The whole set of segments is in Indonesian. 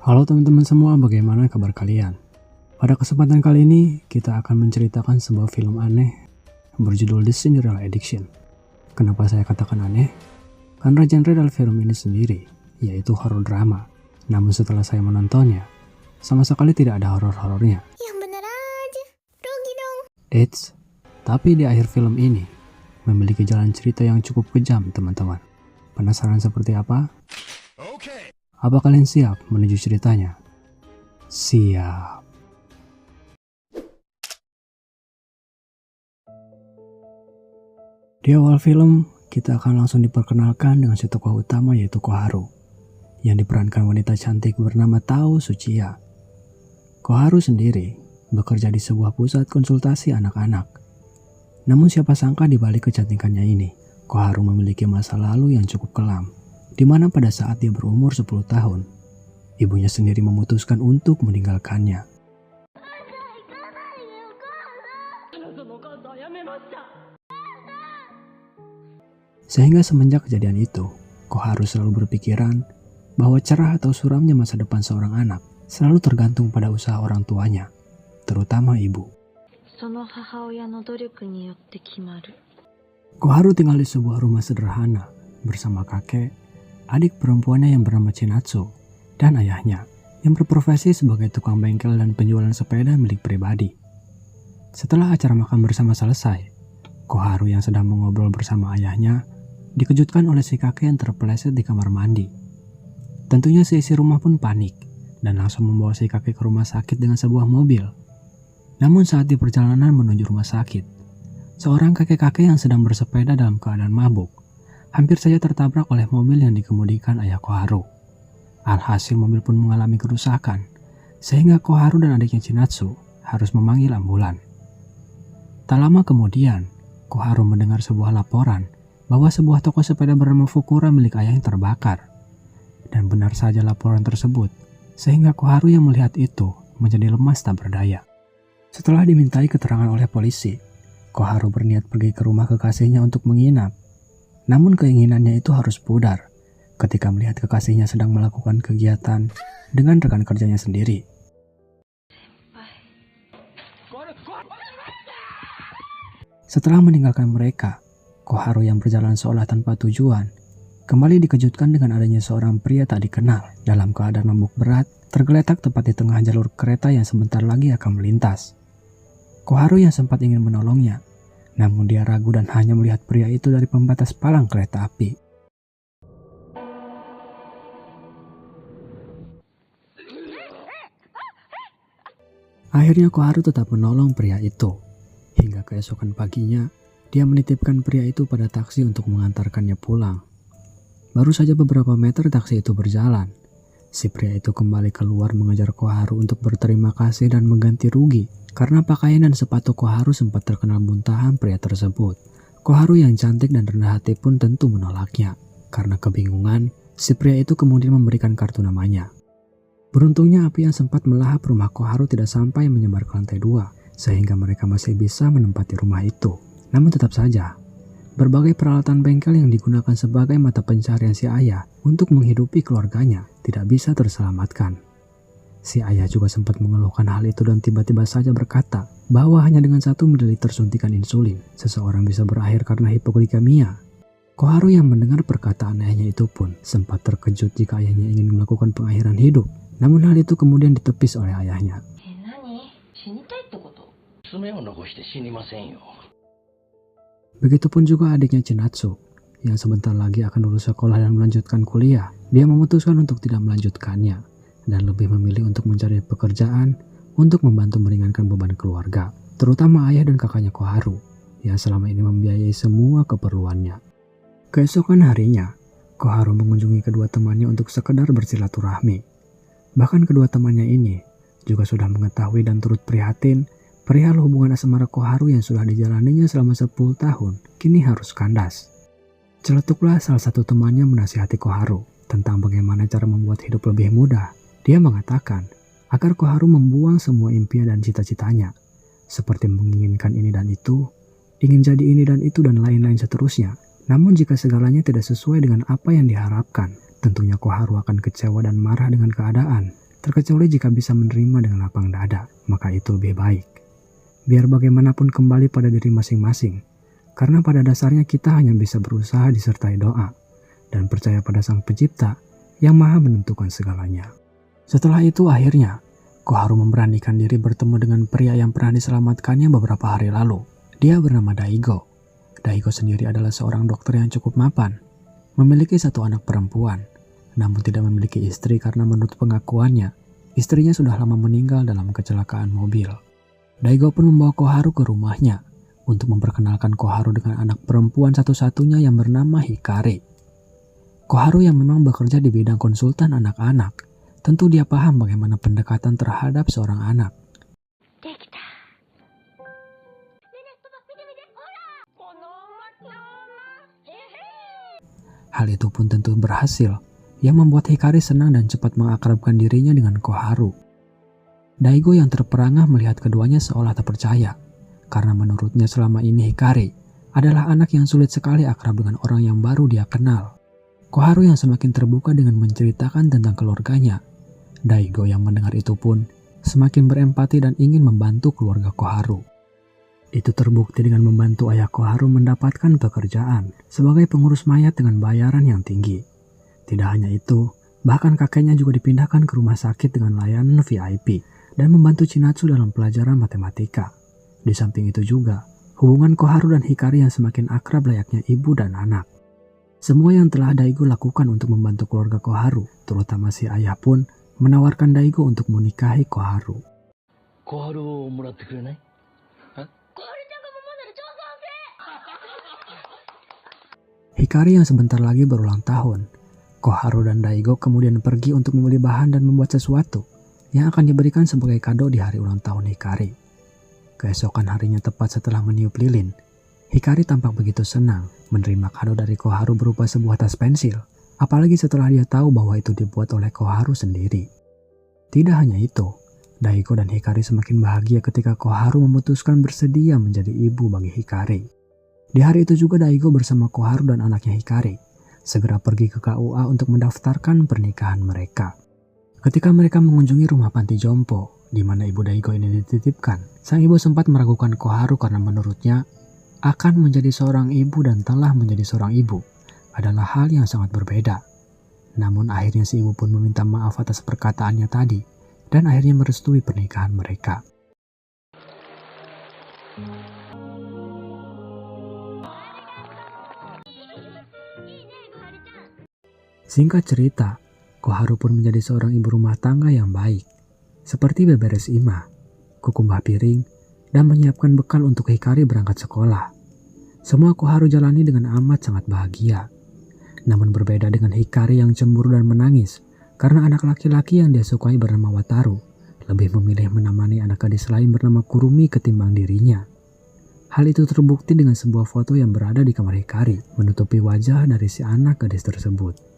Halo teman-teman semua, bagaimana kabar kalian? Pada kesempatan kali ini, kita akan menceritakan sebuah film aneh berjudul The Cinderella Addiction. Kenapa saya katakan aneh? Karena genre dalam film ini sendiri, yaitu horor drama. Namun setelah saya menontonnya, sama sekali tidak ada horor-horornya. Yang bener aja, rugi dong. Eits, tapi di akhir film ini, memiliki jalan cerita yang cukup kejam teman-teman. Penasaran seperti apa? Apa kalian siap menuju ceritanya? Siap. Di awal film, kita akan langsung diperkenalkan dengan si tokoh utama yaitu Koharu, yang diperankan wanita cantik bernama Tao Tsuchiya. Koharu sendiri bekerja di sebuah pusat konsultasi anak-anak. Namun siapa sangka di balik kecantikannya ini, Koharu memiliki masa lalu yang cukup kelam, di mana pada saat dia berumur 10 tahun, ibunya sendiri memutuskan untuk meninggalkannya. Sehingga semenjak kejadian itu, Koharu selalu berpikiran bahwa cerah atau suramnya masa depan seorang anak selalu tergantung pada usaha orang tuanya, terutama ibu. Koharu tinggal di sebuah rumah sederhana bersama kakek, adik perempuannya yang bernama Chinatsu, dan ayahnya yang berprofesi sebagai tukang bengkel dan penjualan sepeda milik pribadi. Setelah acara makan bersama selesai, Koharu yang sedang mengobrol bersama ayahnya dikejutkan oleh si kakek yang terpeleset di kamar mandi. Tentunya seisi rumah pun panik dan langsung membawa si kakek ke rumah sakit dengan sebuah mobil. Namun saat di perjalanan menuju rumah sakit, seorang kakek-kakek yang sedang bersepeda dalam keadaan mabuk hampir saja tertabrak oleh mobil yang dikemudikan ayah Koharu. Alhasil mobil pun mengalami kerusakan, sehingga Koharu dan adiknya Chinatsu harus memanggil ambulan. Tak lama kemudian, Koharu mendengar sebuah laporan bahwa sebuah toko sepeda bernama Fukura milik ayahnya terbakar. Dan benar saja laporan tersebut, sehingga Koharu yang melihat itu menjadi lemas tak berdaya. Setelah dimintai keterangan oleh polisi, Koharu berniat pergi ke rumah kekasihnya untuk menginap. Namun keinginannya itu harus pudar ketika melihat kekasihnya sedang melakukan kegiatan dengan rekan kerjanya sendiri. Setelah meninggalkan mereka, Koharu yang berjalan seolah tanpa tujuan kembali dikejutkan dengan adanya seorang pria tak dikenal dalam keadaan mabuk berat tergeletak tepat di tengah jalur kereta yang sebentar lagi akan melintas. Koharu yang sempat ingin menolongnya, namun dia ragu dan hanya melihat pria itu dari pembatas palang kereta api. Akhirnya Koharu tetap menolong pria itu. Hingga keesokan paginya, dia menitipkan pria itu pada taksi untuk mengantarkannya pulang. Baru saja beberapa meter taksi itu berjalan, si pria itu kembali keluar mengejar Koharu untuk berterima kasih dan mengganti rugi karena pakaian dan sepatu Koharu sempat terkena muntahan pria tersebut. Koharu yang cantik dan rendah hati pun tentu menolaknya. Karena kebingungan, si pria itu kemudian memberikan kartu namanya. Beruntungnya api yang sempat melahap rumah Koharu tidak sampai menyebar ke lantai 2, sehingga mereka masih bisa menempati rumah itu. Namun tetap saja, berbagai peralatan bengkel yang digunakan sebagai mata pencarian si ayah untuk menghidupi keluarganya tidak bisa terselamatkan. Si ayah juga sempat mengeluhkan hal itu dan tiba-tiba saja berkata bahwa hanya dengan 1 ml suntikan insulin, seseorang bisa berakhir karena hipoglikemia. Koharu yang mendengar perkataan ayahnya itu pun sempat terkejut jika ayahnya ingin melakukan pengakhiran hidup. Namun hal itu kemudian ditepis oleh ayahnya. Begitupun juga adiknya Chinatsu, yang sebentar lagi akan lulus sekolah dan melanjutkan kuliah. Dia memutuskan untuk tidak melanjutkannya, dan lebih memilih untuk mencari pekerjaan untuk membantu meringankan beban keluarga, terutama ayah dan kakaknya Koharu, yang selama ini membiayai semua keperluannya. Keesokan harinya, Koharu mengunjungi kedua temannya untuk sekedar bersilaturahmi. Bahkan kedua temannya ini juga sudah mengetahui dan turut prihatin perihal hubungan asmara Koharu yang sudah dijalaninya selama 10 tahun, kini harus kandas. Celetuklah salah satu temannya menasihati Koharu tentang bagaimana cara membuat hidup lebih mudah. Dia mengatakan agar Koharu membuang semua impian dan cita-citanya, seperti menginginkan ini dan itu, ingin jadi ini dan itu dan lain-lain seterusnya. Namun jika segalanya tidak sesuai dengan apa yang diharapkan, tentunya Koharu akan kecewa dan marah dengan keadaan. Terkecuali jika bisa menerima dengan lapang dada, maka itu lebih baik. Biar bagaimanapun kembali pada diri masing-masing, karena pada dasarnya kita hanya bisa berusaha disertai doa, dan percaya pada Sang Pencipta yang maha menentukan segalanya. Setelah itu akhirnya, Koharu memberanikan diri bertemu dengan pria yang pernah diselamatkannya beberapa hari lalu. Dia bernama Daigo. Daigo sendiri adalah seorang dokter yang cukup mapan, memiliki satu anak perempuan, namun tidak memiliki istri karena menurut pengakuannya, istrinya sudah lama meninggal dalam kecelakaan mobil. Daigo pun membawa Koharu ke rumahnya untuk memperkenalkan Koharu dengan anak perempuan satu-satunya yang bernama Hikari. Koharu yang memang bekerja di bidang konsultan anak-anak, tentu dia paham bagaimana pendekatan terhadap seorang anak. Hal itu pun tentu berhasil, yang membuat Hikari senang dan cepat mengakrabkan dirinya dengan Koharu. Daigo yang terperangah melihat keduanya seolah tak percaya, karena menurutnya selama ini Hikari adalah anak yang sulit sekali akrab dengan orang yang baru dia kenal. Koharu yang semakin terbuka dengan menceritakan tentang keluarganya. Daigo yang mendengar itu pun semakin berempati dan ingin membantu keluarga Koharu. Itu terbukti dengan membantu ayah Koharu mendapatkan pekerjaan sebagai pengurus mayat dengan bayaran yang tinggi. Tidak hanya itu, bahkan kakeknya juga dipindahkan ke rumah sakit dengan layanan VIP dan membantu Chinatsu dalam pelajaran matematika. Di samping itu juga, hubungan Koharu dan Hikari yang semakin akrab layaknya ibu dan anak. Semua yang telah Daigo lakukan untuk membantu keluarga Koharu, terutama si ayah pun, menawarkan Daigo untuk menikahi Koharu. Hikari yang sebentar lagi berulang tahun, Koharu dan Daigo kemudian pergi untuk membeli bahan dan membuat sesuatu yang akan diberikan sebagai kado di hari ulang tahun Hikari. Keesokan harinya tepat setelah meniup lilin, Hikari tampak begitu senang menerima kado dari Koharu berupa sebuah tas pensil, apalagi setelah dia tahu bahwa itu dibuat oleh Koharu sendiri. Tidak hanya itu, Daigo dan Hikari semakin bahagia ketika Koharu memutuskan bersedia menjadi ibu bagi Hikari. Di hari itu juga Daigo bersama Koharu dan anaknya Hikari segera pergi ke KUA untuk mendaftarkan pernikahan mereka. Ketika mereka mengunjungi rumah panti jompo, di mana ibu Daigo ini dititipkan, sang ibu sempat meragukan Koharu karena menurutnya akan menjadi seorang ibu dan telah menjadi seorang ibu adalah hal yang sangat berbeda. Namun akhirnya si ibu pun meminta maaf atas perkataannya tadi dan akhirnya merestui pernikahan mereka. Singkat cerita, Koharu pun menjadi seorang ibu rumah tangga yang baik, seperti beberes imah, kukumbah piring, dan menyiapkan bekal untuk Hikari berangkat sekolah. Semua Koharu jalani dengan amat sangat bahagia. Namun berbeda dengan Hikari yang cemburu dan menangis, karena anak laki-laki yang dia sukai bernama Wataru, lebih memilih menemani anak gadis lain bernama Kurumi ketimbang dirinya. Hal itu terbukti dengan sebuah foto yang berada di kamar Hikari, menutupi wajah dari si anak gadis tersebut.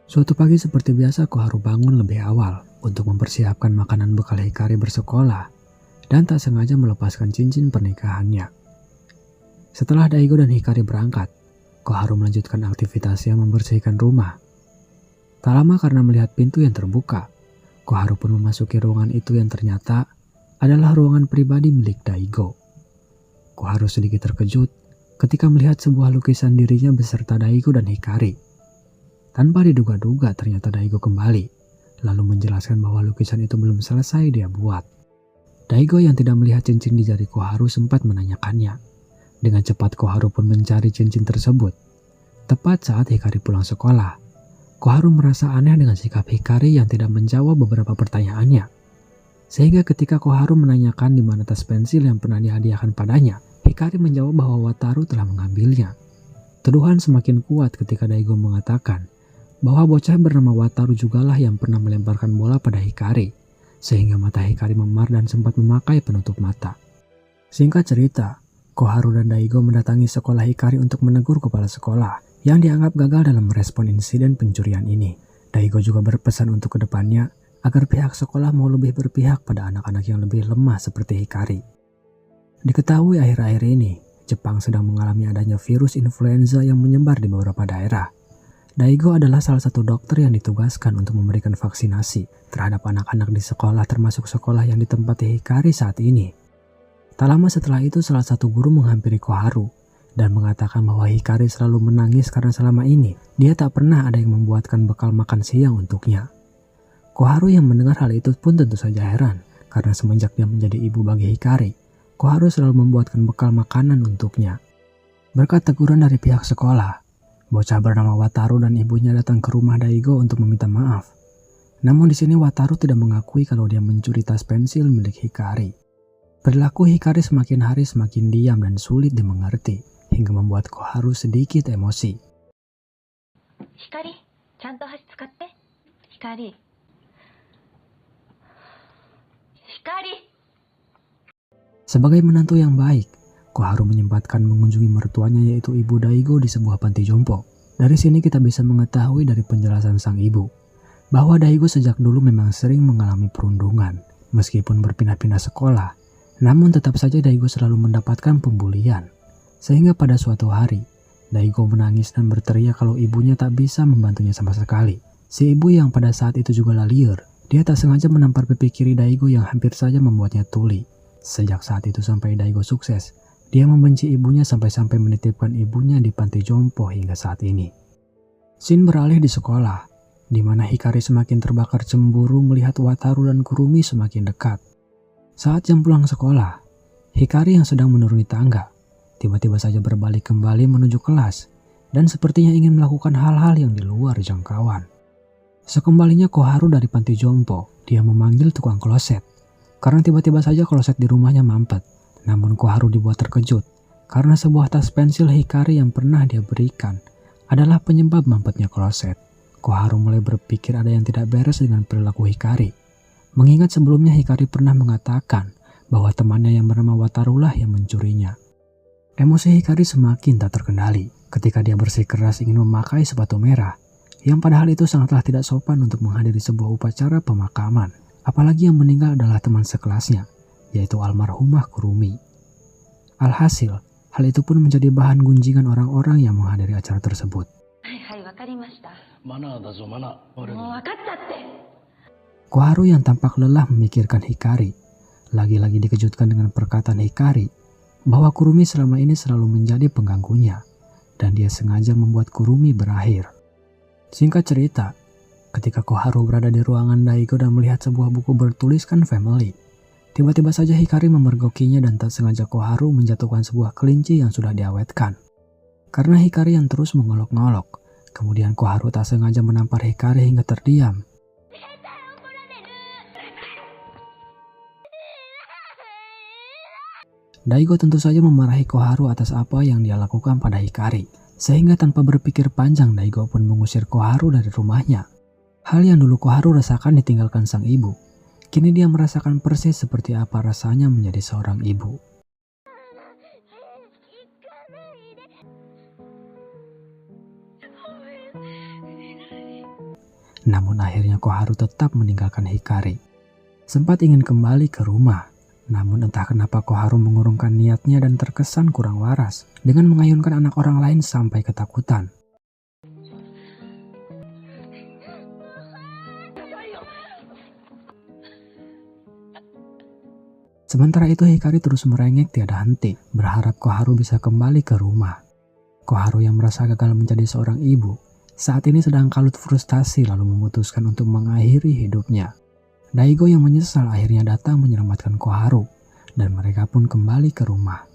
Suatu pagi seperti biasa Koharu bangun lebih awal untuk mempersiapkan makanan bekal Hikari bersekolah dan tak sengaja melepaskan cincin pernikahannya. Setelah Daigo dan Hikari berangkat, Koharu melanjutkan aktivitasnya membersihkan rumah. Tak lama karena melihat pintu yang terbuka, Koharu pun memasuki ruangan itu yang ternyata adalah ruangan pribadi milik Daigo. Koharu sedikit terkejut ketika melihat sebuah lukisan dirinya beserta Daigo dan Hikari. Tanpa diduga-duga ternyata Daigo kembali, lalu menjelaskan bahwa lukisan itu belum selesai dia buat. Daigo yang tidak melihat cincin di jari Koharu sempat menanyakannya. Dengan cepat Koharu pun mencari cincin tersebut. Tepat saat Hikari pulang sekolah, Koharu merasa aneh dengan sikap Hikari yang tidak menjawab beberapa pertanyaannya. Sehingga ketika Koharu menanyakan di mana tas pensil yang pernah dihadiahkan padanya, Hikari menjawab bahwa Wataru telah mengambilnya. Tuduhan semakin kuat ketika Daigo mengatakan bahwa bocah bernama Wataru jugalah yang pernah melemparkan bola pada Hikari, sehingga mata Hikari memar dan sempat memakai penutup mata. Singkat cerita, Koharu dan Daigo mendatangi sekolah Hikari untuk menegur kepala sekolah yang dianggap gagal dalam merespon insiden pencurian ini. Daigo juga berpesan untuk kedepannya agar pihak sekolah mau lebih berpihak pada anak-anak yang lebih lemah seperti Hikari. Diketahui akhir-akhir ini, Jepang sedang mengalami adanya virus influenza yang menyebar di beberapa daerah. Daigo adalah salah satu dokter yang ditugaskan untuk memberikan vaksinasi terhadap anak-anak di sekolah, termasuk sekolah yang ditempati Hikari saat ini. Tak lama setelah itu, salah satu guru menghampiri Koharu dan mengatakan bahwa Hikari selalu menangis karena selama ini dia tak pernah ada yang membuatkan bekal makan siang untuknya. Koharu yang mendengar hal itu pun tentu saja heran, karena semenjak dia menjadi ibu bagi Hikari, Koharu selalu membuatkan bekal makanan untuknya. Berkat teguran dari pihak sekolah, bocah bernama Wataru dan ibunya datang ke rumah Daigo untuk meminta maaf. Namun di sini Wataru tidak mengakui kalau dia mencuri tas pensil milik Hikari. Perilaku Hikari semakin hari semakin diam dan sulit dimengerti, hingga membuat Koharu sedikit emosi. Hikari, ちゃんと箸使って。Hikari. Hikari. Sebagai menantu yang baik, Koharu menyempatkan mengunjungi mertuanya yaitu ibu Daigo di sebuah panti jompo. Dari sini kita bisa mengetahui dari penjelasan sang ibu, bahwa Daigo sejak dulu memang sering mengalami perundungan. Meskipun berpindah-pindah sekolah, namun tetap saja Daigo selalu mendapatkan pembulian. Sehingga pada suatu hari, Daigo menangis dan berteriak kalau ibunya tak bisa membantunya sama sekali. Si ibu yang pada saat itu juga liar, dia tak sengaja menampar pipi kiri Daigo yang hampir saja membuatnya tuli. Sejak saat itu sampai Daigo sukses, dia membenci ibunya sampai-sampai menitipkan ibunya di panti jompo hingga saat ini. Scene beralih di sekolah, di mana Hikari semakin terbakar cemburu melihat Wataru dan Kurumi semakin dekat. Saat jam pulang sekolah, Hikari yang sedang menuruni tangga, tiba-tiba saja berbalik kembali menuju kelas, dan sepertinya ingin melakukan hal-hal yang di luar jangkauan. Sekembalinya Koharu dari panti jompo, dia memanggil tukang kloset. Karena tiba-tiba saja kloset di rumahnya mampet. Namun Koharu dibuat terkejut karena sebuah tas pensil Hikari yang pernah dia berikan adalah penyebab mampetnya kloset. Koharu mulai berpikir ada yang tidak beres dengan perilaku Hikari. Mengingat sebelumnya Hikari pernah mengatakan bahwa temannya yang bernama Wataru lah yang mencurinya. Emosi Hikari semakin tak terkendali ketika dia bersikeras ingin memakai sepatu merah, yang padahal itu sangatlah tidak sopan untuk menghadiri sebuah upacara pemakaman. Apalagi yang meninggal adalah teman sekelasnya, yaitu almarhumah Kurumi. Alhasil, hal itu pun menjadi bahan gunjingan orang-orang yang menghadiri acara tersebut. Koharu yang tampak lelah memikirkan Hikari, lagi-lagi dikejutkan dengan perkataan Hikari bahwa Kurumi selama ini selalu menjadi pengganggunya, dan dia sengaja membuat Kurumi berakhir. Singkat cerita, ketika Koharu berada di ruangan Daigo dan melihat sebuah buku bertuliskan family, tiba-tiba saja Hikari memergokinya dan tak sengaja Koharu menjatuhkan sebuah kelinci yang sudah diawetkan. Karena Hikari yang terus mengolok-ngolok, kemudian Koharu tak sengaja menampar Hikari hingga terdiam. Daigo tentu saja memarahi Koharu atas apa yang dia lakukan pada Hikari, sehingga tanpa berpikir panjang Daigo pun mengusir Koharu dari rumahnya. Hal yang dulu Koharu rasakan ditinggalkan sang ibu, kini dia merasakan persis seperti apa rasanya menjadi seorang ibu. Namun akhirnya Koharu tetap meninggalkan Hikari. Sempat ingin kembali ke rumah, namun entah kenapa Koharu mengurungkan niatnya dan terkesan kurang waras dengan mengayunkan anak orang lain sampai ketakutan. Sementara itu Hikari terus merengek tiada henti, berharap Koharu bisa kembali ke rumah. Koharu yang merasa gagal menjadi seorang ibu, saat ini sedang kalut frustasi lalu memutuskan untuk mengakhiri hidupnya. Daigo yang menyesal akhirnya datang menyelamatkan Koharu, dan mereka pun kembali ke rumah.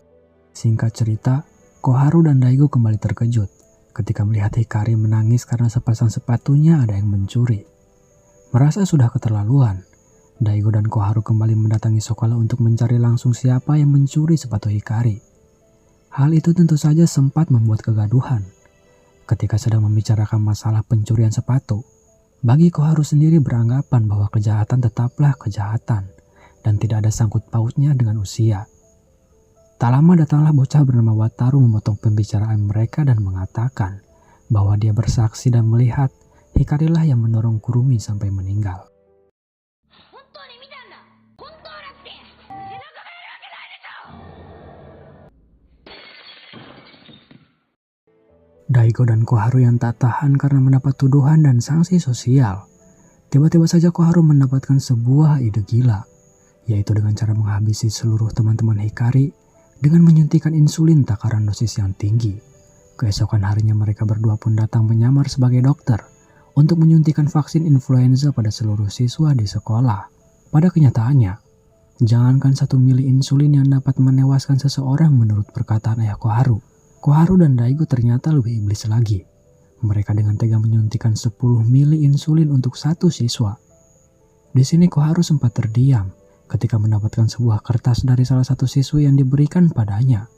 Singkat cerita, Koharu dan Daigo kembali terkejut ketika melihat Hikari menangis karena sepasang sepatunya ada yang mencuri. Merasa sudah keterlaluan, Daigo dan Koharu kembali mendatangi sekolah untuk mencari langsung siapa yang mencuri sepatu Hikari. Hal itu tentu saja sempat membuat kegaduhan. Ketika sedang membicarakan masalah pencurian sepatu, bagi Koharu sendiri beranggapan bahwa kejahatan tetaplah kejahatan dan tidak ada sangkut pautnya dengan usia. Tak lama datanglah bocah bernama Wataru memotong pembicaraan mereka dan mengatakan bahwa dia bersaksi dan melihat Hikari lah yang mendorong Kurumi sampai meninggal. Daigo dan Koharu yang tak tahan karena mendapat tuduhan dan sanksi sosial. Tiba-tiba saja Koharu mendapatkan sebuah ide gila, yaitu dengan cara menghabisi seluruh teman-teman Hikari dengan menyuntikkan insulin takaran dosis yang tinggi. Keesokan harinya mereka berdua pun datang menyamar sebagai dokter untuk menyuntikkan vaksin influenza pada seluruh siswa di sekolah. Pada kenyataannya, jangankan 1 mili insulin yang dapat menewaskan seseorang menurut perkataan ayah Koharu, Koharu dan Daigo ternyata lebih iblis lagi. Mereka dengan tega menyuntikkan 10 mili insulin untuk satu siswa. Di sini Koharu sempat terdiam ketika mendapatkan sebuah kertas dari salah satu siswa yang diberikan padanya.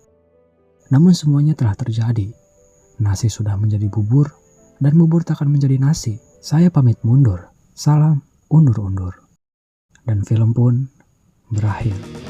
Namun semuanya telah terjadi. Nasi sudah menjadi bubur, dan bubur tak akan menjadi nasi. Saya pamit mundur. Salam undur-undur. Dan film pun berakhir.